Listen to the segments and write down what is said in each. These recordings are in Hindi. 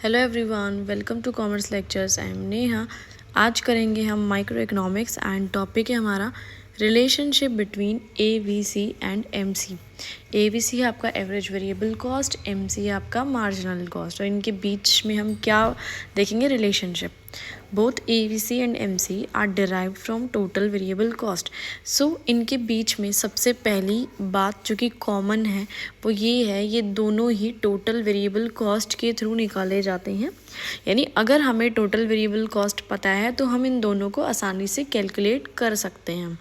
Hello everyone, welcome to commerce lectures. I am Neha. आज करेंगे हम माइक्रो इकोनॉमिक्स एंड टॉपिक है हमारा relationship between AVC and MC. AVC है आपका एवरेज वेरिएबल कॉस्ट, एमसी है आपका मार्जिनल कॉस्ट, और इनके बीच में हम क्या देखेंगे relationship. Both AVC and MC are derived from total variable cost. So इनके बीच में सबसे पहली बात जो कि कॉमन है वो ये है, ये दोनों ही टोटल वेरिएबल कॉस्ट के थ्रू निकाले जाते हैं। यानी अगर हमें टोटल वेरिएबल कॉस्ट पता है तो हम इन दोनों को आसानी से कैलकुलेट कर सकते हैं।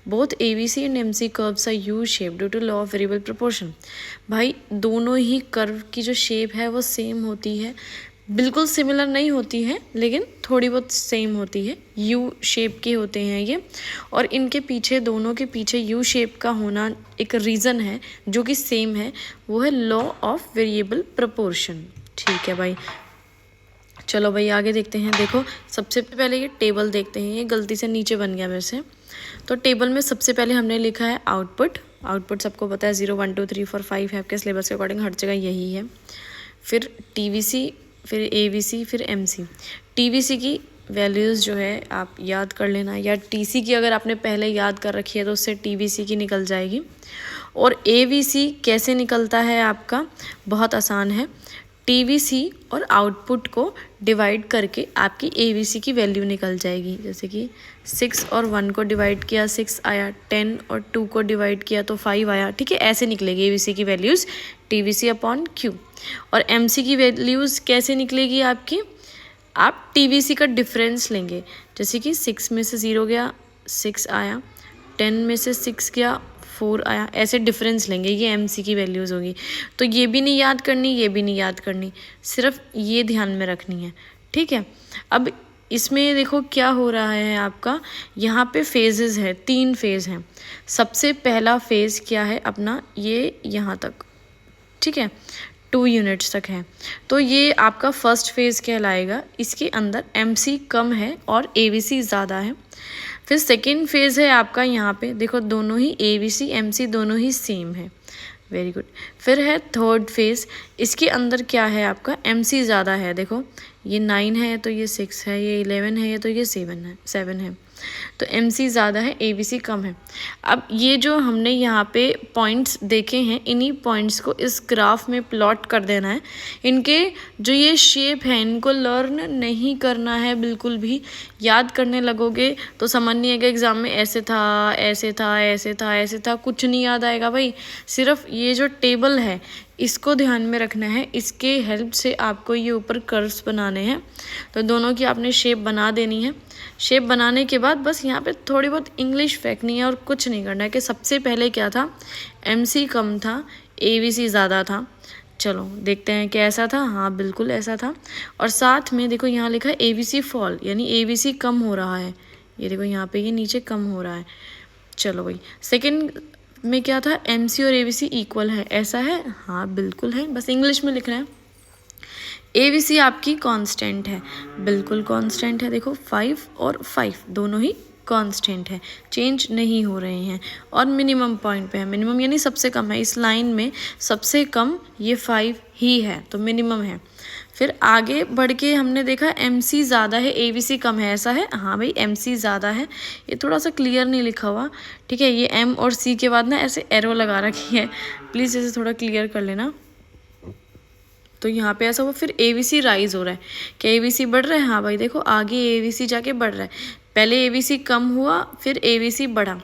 Both AVC and MC curves are U shape due to law of variable proportion. भाई दोनों ही कर्व की जो शेप है वो सेम होती है, बिल्कुल सिमिलर नहीं होती है लेकिन थोड़ी बहुत सेम होती है। यू शेप के होते हैं ये, और इनके पीछे दोनों के पीछे यू शेप का होना एक रीज़न है जो कि सेम है, वो है लॉ ऑफ वेरिएबल प्रोपोर्शन। ठीक है भाई, चलो भाई आगे देखते हैं। देखो सबसे पहले ये टेबल देखते हैं, ये गलती से नीचे बन गया मेरे से। तो टेबल में सबसे पहले हमने लिखा है आउटपुट। आउटपुट सबको पता है 0 1 2 3 4 5 है आपके सिलेबस के अकॉर्डिंग, हर जगह यही है। फिर टीवीसी, फिर एवीसी, फिर एमसी। टीवीसी की वैल्यूज़ जो है आप याद कर लेना, या टीसी की अगर आपने पहले याद कर रखी है तो उससे टीवीसी की निकल जाएगी। और एवीसी कैसे निकलता है आपका, बहुत आसान है। टीवीसी और आउटपुट को डिवाइड करके आपकी एवीसी की वैल्यू निकल जाएगी। जैसे कि 6 और 1 को डिवाइड किया 6 आया, 10 और 2 को डिवाइड किया तो 5 आया। ठीक है, ऐसे निकलेगी एवीसी की वैल्यूज़ टीवीसी अपॉन क्यू। और एमसी की वैल्यूज़ कैसे निकलेगी आपकी, आप टीवीसी का डिफरेंस लेंगे। जैसे कि 6 में से 0 गया 6 आया, 10 में से 6 गया 4 आया, ऐसे डिफरेंस लेंगे, ये एमसी की वैल्यूज़ होगी। तो ये भी नहीं याद करनी, ये भी नहीं याद करनी, सिर्फ ये ध्यान में रखनी है। ठीक है, अब इसमें देखो क्या हो रहा है आपका, यहाँ पे फेजेस है, 3 फेज़ हैं। सबसे पहला फेज़ क्या है अपना, ये यहाँ तक, ठीक है 2 यूनिट्स तक है, तो ये आपका फर्स्ट फेज़ कहलाएगा। इसके अंदर एमसी कम है और एवीसी ज़्यादा है। फिर सेकेंड फेज़ है आपका, यहाँ पे देखो दोनों ही एवीसी एमसी दोनों ही सेम है, वेरी गुड। फिर है थर्ड फेज़, इसके अंदर क्या है आपका, एमसी ज़्यादा है। देखो ये 9 है तो ये 6 है, ये 11 है तो ये 7 है, तो एमसी ज़्यादा है एवीसी कम है। अब ये जो हमने यहाँ पे पॉइंट्स देखे हैं, इन्हीं पॉइंट्स को इस ग्राफ में प्लॉट कर देना है। इनके जो ये शेप है इनको लर्न नहीं करना है बिल्कुल भी। याद करने लगोगे तो समझ नहीं आएगा एग्ज़ाम में, ऐसे था ऐसे था ऐसे था ऐसे था, कुछ नहीं याद आएगा भाई। सिर्फ ये जो टेबल है इसको ध्यान में रखना है, इसके हेल्प से आपको ये ऊपर कर्व्स बनाने हैं। तो दोनों की आपने शेप बना देनी है। शेप बनाने के बाद बस यहाँ पे थोड़ी बहुत इंग्लिश फेंकनी है और कुछ नहीं करना है कि सबसे पहले क्या था, एमसी कम था एवीसी ज़्यादा था। चलो देखते हैं क्या ऐसा था, हाँ बिल्कुल ऐसा था। और साथ में देखो यहाँ लिखा है एवीसी फॉल, यानी एवीसी कम हो रहा है। ये देखो यहाँ पे ये नीचे कम हो रहा है। चलो भाई सेकेंड में क्या था, एमसी और एवीसी इक्वल है, ऐसा है, हाँ बिल्कुल है, बस इंग्लिश में लिखना है। एवीसी आपकी कांस्टेंट है, बिल्कुल कांस्टेंट है। देखो 5 और 5 दोनों ही कांस्टेंट है, चेंज नहीं हो रहे हैं। और मिनिमम पॉइंट पे है, मिनिमम यानी सबसे कम है, इस लाइन में सबसे कम ये 5 ही है तो मिनिमम है। फिर आगे बढ़ के हमने देखा एमसी ज़्यादा है एवीसी कम है, ऐसा है, हाँ भाई एमसी ज़्यादा है। ये थोड़ा सा क्लियर नहीं लिखा हुआ, ठीक है, ये एम और सी के बाद ना ऐसे एरो लगा रखी है, प्लीज़ इसे थोड़ा क्लियर कर लेना। तो यहाँ पे ऐसा हुआ। फिर एवीसी राइज हो रहा है, क्या एवीसी बढ़ रहा है, हाँ भाई देखो आगे एवीसी जाके बढ़ रहा है। पहले एवीसी कम हुआ फिर एवीसी बढ़ा,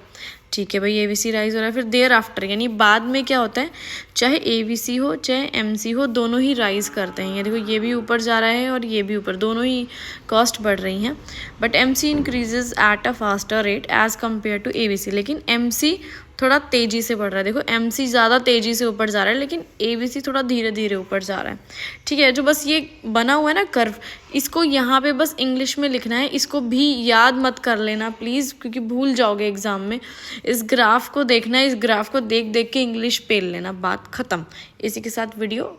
ठीक है भाई एवीसी राइज हो रहा है। फिर देयर आफ्टर यानी बाद में क्या होता है, चाहे एवीसी हो चाहे एमसी हो दोनों ही राइज करते हैं। ये देखो ये भी ऊपर जा रहा है और ये भी ऊपर, दोनों ही कॉस्ट बढ़ रही हैं। But MC increases at a faster rate as compare to AVC, लेकिन एमसी थोड़ा तेज़ी से बढ़ रहा है। देखो एमसी ज़्यादा तेज़ी से ऊपर जा रहा है लेकिन एवीसी थोड़ा धीरे धीरे ऊपर जा रहा है। ठीक है, जो बस ये बना हुआ है ना कर्व, इसको यहाँ पे बस इंग्लिश में लिखना है, इसको भी याद मत कर लेना प्लीज़, क्योंकि भूल जाओगे एग्ज़ाम में। इस ग्राफ को देखना है, इस ग्राफ को देख देख के इंग्लिश पेल लेना, बात ख़त्म। इसी के साथ वीडियो